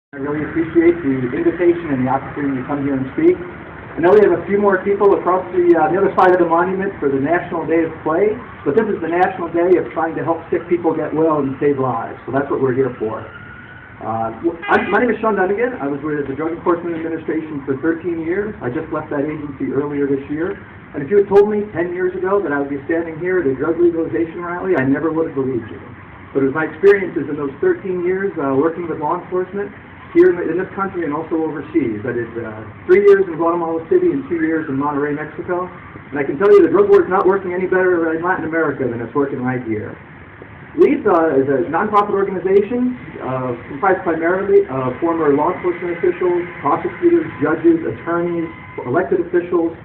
I really appreciate the invitation and the opportunity to come here and speak. I know we have a few more people across the other side of the monument for the National Day of Play, but this is the National Day of trying to help sick people get well and save lives, so that's what we're here for. My name is Sean Dunegan. I was with the Drug Enforcement Administration for 13 years. I just left that agency earlier this year. And if you had told me 10 years ago that I would be standing here at a drug legalization rally, I never would have believed you. But it was my experiences in those 13 years working with law enforcement here in this country and also overseas. I did 3 years in Guatemala City and 2 years in Monterrey, Mexico. And I can tell you the drug war is not working any better in Latin America than it's working right here. LEAF is a nonprofit organization comprised primarily of former law enforcement officials, prosecutors, judges, attorneys, elected officials,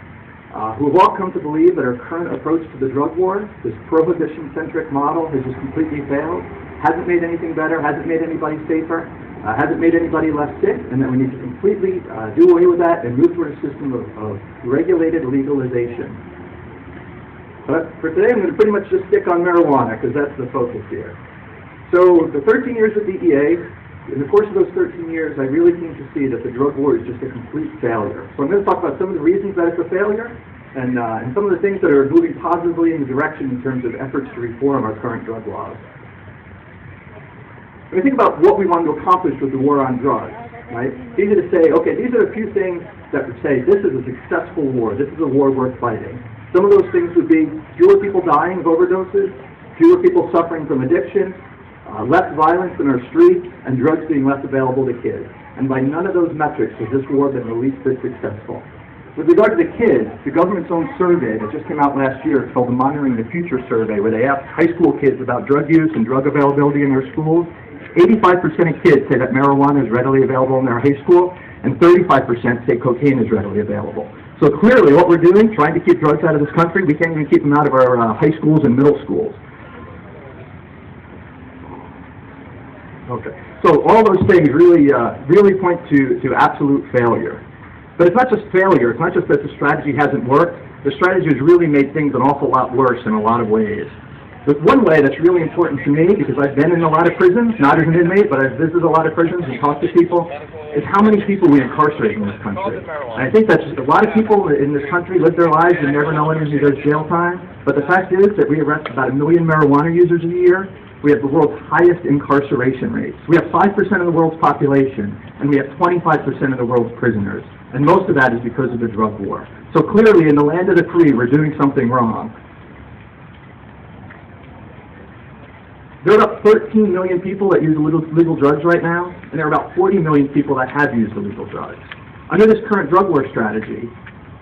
who have all come to believe that our current approach to the drug war, this prohibition-centric model, has just completely failed, hasn't made anything better, hasn't made anybody safer, hasn't made anybody less sick, and that we need to completely do away with that and move toward a system of regulated legalization. But for today, I'm going to pretty much just stick on marijuana because that's the focus here. So the 13 years with DEA, in the course of those 13 years, I really came to see that the drug war is just a complete failure. So I'm going to talk about some of the reasons that it's a failure and some of the things that are moving positively in the direction in terms of efforts to reform our current drug laws. When we think about what we want to accomplish with the war on drugs, right? It's easy to say, okay, these are a few things that would say this is a successful war, this is a war worth fighting. Some of those things would be fewer people dying of overdoses, fewer people suffering from addiction, less violence in our streets, and drugs being less available to kids. And by none of those metrics has this war been the least bit successful. With regard to the kids, the government's own survey that just came out last year, it's called the Monitoring the Future survey, where they asked high school kids about drug use and drug availability in their schools. 85% of kids say that marijuana is readily available in their high school, and 35% say cocaine is readily available. So clearly what we're doing, trying to keep drugs out of this country, we can't even keep them out of our high schools and middle schools. Okay, so all those things really point to absolute failure. But it's not just failure, it's not just that the strategy hasn't worked, the strategy has really made things an awful lot worse in a lot of ways. But one way that's really important to me, because I've been in a lot of prisons, not as an inmate, but I've visited a lot of prisons and talked to people, is how many people we incarcerate in this country. And I think that's a lot of people in this country live their lives and never know anyone who does jail time. But the fact is that we arrest about 1 million marijuana users a year. We have the world's highest incarceration rates. We have 5% of the world's population, and we have 25% of the world's prisoners. And most of that is because of the drug war. So clearly, in the land of the free, we're doing something wrong. There are about 13 million people that use illegal drugs right now, and there are about 40 million people that have used illegal drugs. Under this current drug war strategy,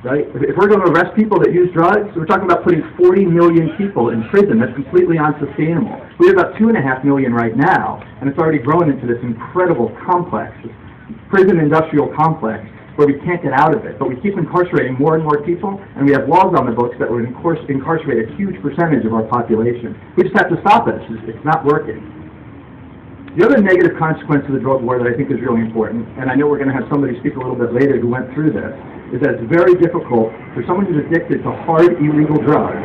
right, if we're going to arrest people that use drugs, we're talking about putting 40 million people in prison. That's completely unsustainable. We have about 2.5 million right now, and it's already grown into this incredible complex, this prison industrial complex, where we can't get out of it. But we keep incarcerating more and more people, and we have laws on the books that would incarcerate a huge percentage of our population. We just have to stop it. It's not working. The other negative consequence of the drug war that I think is really important, and I know we're going to have somebody speak a little bit later who went through this, is that it's very difficult for someone who's addicted to hard illegal drugs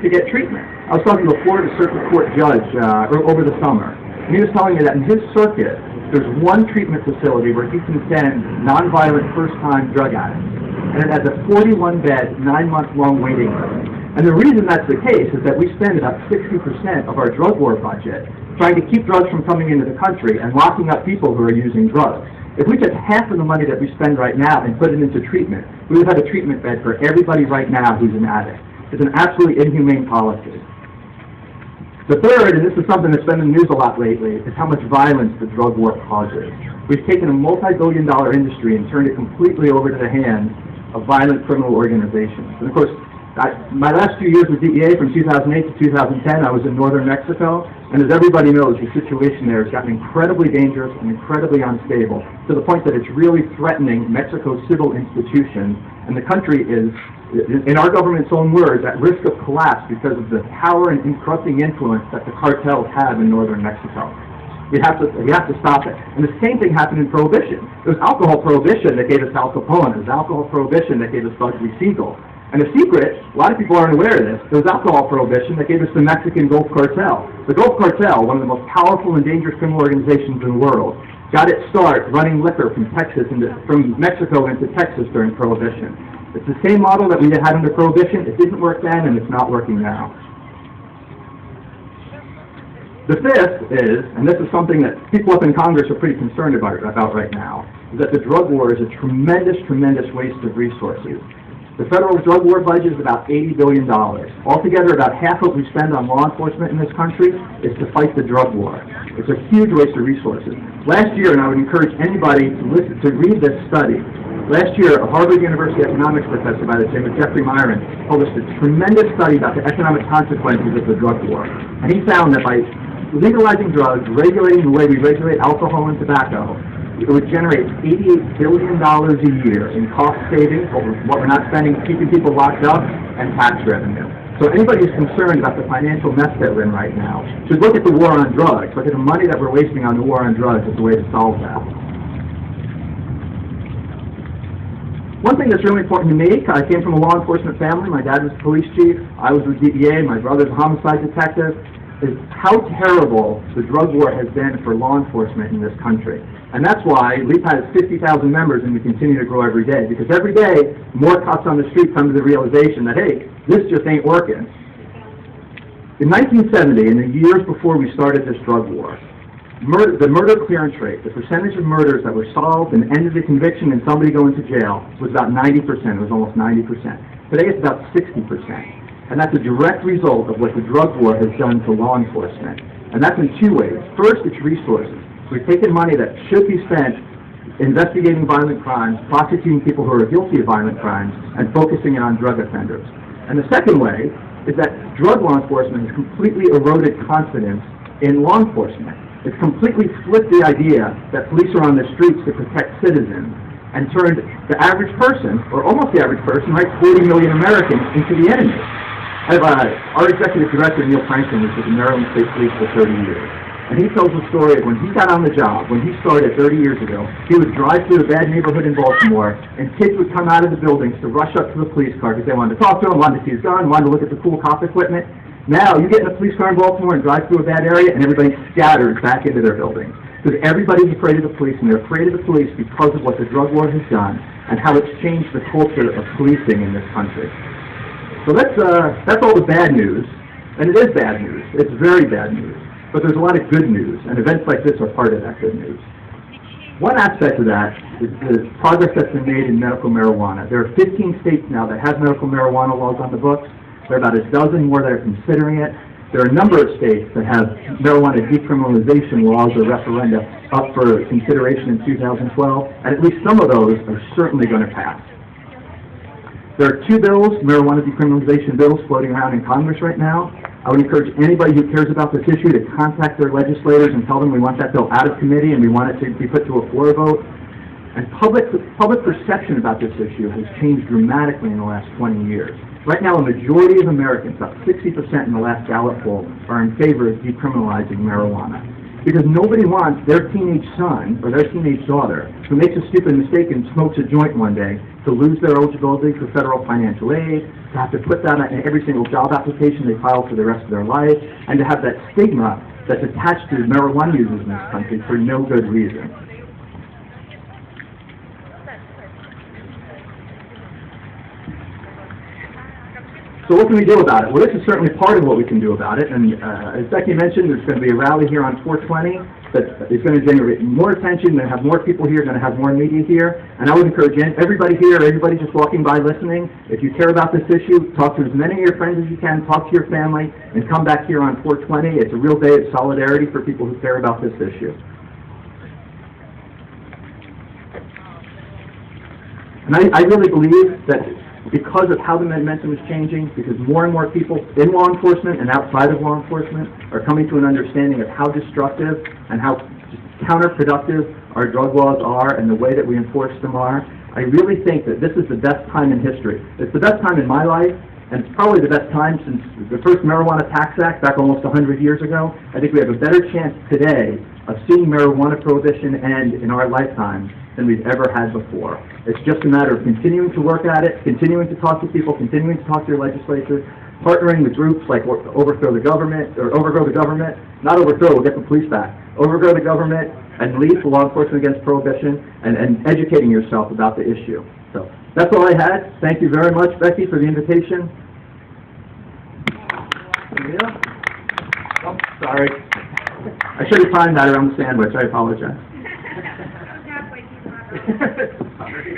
to get treatment. I was talking to a Florida Circuit Court judge over the summer, and he was telling me that in his circuit, there's one treatment facility where he can send nonviolent first-time drug addicts, and it has a 41-bed, 9-month-long waiting list. And the reason that's the case is that we spend about 60% of our drug war budget trying to keep drugs from coming into the country and locking up people who are using drugs. If we took half of the money that we spend right now and put it into treatment, we would have a treatment bed for everybody right now who's an addict. It's an absolutely inhumane policy. The third, and this is something that's been in the news a lot lately, is how much violence the drug war causes. We've taken a multi-billion-dollar industry and turned it completely over to the hands of violent criminal organizations. And of course, my last few years with DEA, from 2008 to 2010, I was in northern Mexico, and as everybody knows, the situation there has gotten incredibly dangerous and incredibly unstable, to the point that it's really threatening Mexico's civil institutions, and the country is, in our government's own words, at risk of collapse because of the power and corrupting influence that the cartels have in northern Mexico. We have to stop it. And the same thing happened in Prohibition. It was alcohol prohibition that gave us Al Capone. It was alcohol prohibition that gave us Bugsy Siegel. And the secret, a lot of people aren't aware of this, there was alcohol prohibition that gave us the Mexican Gulf Cartel. The Gulf Cartel, one of the most powerful and dangerous criminal organizations in the world, got its start running liquor from from Mexico into Texas during Prohibition. It's the same model that we had under Prohibition. It didn't work then, and it's not working now. The fifth is, and this is something that people up in Congress are pretty concerned about right now, is that the drug war is a tremendous, tremendous waste of resources. The federal drug war budget is about $80 billion. Altogether, about half what we spend on law enforcement in this country is to fight the drug war. It's a huge waste of resources. Last year, and I would encourage anybody to read this study, last year, a Harvard University economics professor by the name of Jeffrey Myron published a tremendous study about the economic consequences of the drug war. And he found that by legalizing drugs, regulating the way we regulate alcohol and tobacco, it would generate $88 billion a year in cost savings, what we're not spending keeping people locked up, and tax revenue. So anybody who's concerned about the financial mess that we're in right now should look at the war on drugs, look at the money that we're wasting on the war on drugs as a way to solve that. One thing that's really important to me, I came from a law enforcement family. My dad was a police chief. I was with DEA. My brother's a homicide detective. Is how terrible the drug war has been for law enforcement in this country. And that's why LEAP has 50,000 members and we continue to grow every day. Because every day, more cops on the street come to the realization that, hey, this just ain't working. In 1970, in the years before we started this drug war, the murder clearance rate, the percentage of murders that were solved and ended the conviction and somebody going to jail was about 90%. It was almost 90%. Today it's about 60%. And that's a direct result of what the drug war has done to law enforcement. And that's in two ways. First, it's resources. We've taken money that should be spent investigating violent crimes, prosecuting people who are guilty of violent crimes, and focusing it on drug offenders. And the second way is that drug law enforcement has completely eroded confidence in law enforcement. It's completely flipped the idea that police are on the streets to protect citizens and turned the average person, or almost the average person, right, 40 million Americans, into the enemy. Our executive director, Neil Franklin, was with the Maryland State Police for 30 years. And he tells the story of when he got on the job, when he started 30 years ago, he would drive through a bad neighborhood in Baltimore, and kids would come out of the buildings to rush up to the police car because they wanted to talk to him, wanted to see his gun, wanted to look at the cool cop equipment. Now, you get in a police car in Baltimore and drive through a bad area, and everybody scatters back into their buildings. Because everybody's afraid of the police, and they're afraid of the police because of what the drug war has done and how it's changed the culture of policing in this country. So that's all the bad news, and it is bad news. It's very bad news. But there's a lot of good news, and events like this are part of that good news. One aspect of that is the progress that's been made in medical marijuana. There are 15 states now that have medical marijuana laws on the books. There are about a dozen more that are considering it. There are a number of states that have marijuana decriminalization laws or referenda up for consideration in 2012, and at least some of those are certainly going to pass. There are two bills, marijuana decriminalization bills, floating around in Congress right now. I would encourage anybody who cares about this issue to contact their legislators and tell them we want that bill out of committee and we want it to be put to a floor vote. And public perception about this issue has changed dramatically in the last 20 years. Right now, a majority of Americans, about 60% in the last Gallup poll, are in favor of decriminalizing marijuana. Because nobody wants their teenage son or their teenage daughter who makes a stupid mistake and smokes a joint one day to lose their eligibility for federal financial aid, to have to put that on every single job application they file for the rest of their life, and to have that stigma that's attached to marijuana users in this country for no good reason. So what can we do about it? Well, this is certainly part of what we can do about it. And as Becky mentioned, there's going to be a rally here on 420 that is going to generate more attention, going to have more people here, going to have more media here. And I would encourage everybody here, everybody just walking by listening, if you care about this issue, talk to as many of your friends as you can, talk to your family, and come back here on 420. It's a real day of solidarity for people who care about this issue. And I really believe that because of how the momentum is changing, because more and more people in law enforcement and outside of law enforcement are coming to an understanding of how destructive and how counterproductive our drug laws are and the way that we enforce them are, I really think that this is the best time in history. It's the best time in my life, and it's probably the best time since the first Marijuana Tax Act back almost 100 years ago. I think we have a better chance today of seeing marijuana prohibition end in our lifetime than we've ever had before. It's just a matter of continuing to work at it, continuing to talk to people, continuing to talk to your legislators, partnering with groups like Overthrow the Government, or Overgrow the Government, not overthrow, we'll get the police back, Overgrow the Government, and lead for law enforcement against prohibition and educating yourself about the issue. So that's all I had. Thank you very much, Becky, for the invitation. Yeah. Oh, sorry. I should have timed that around the sandwich. I apologize. Sorry.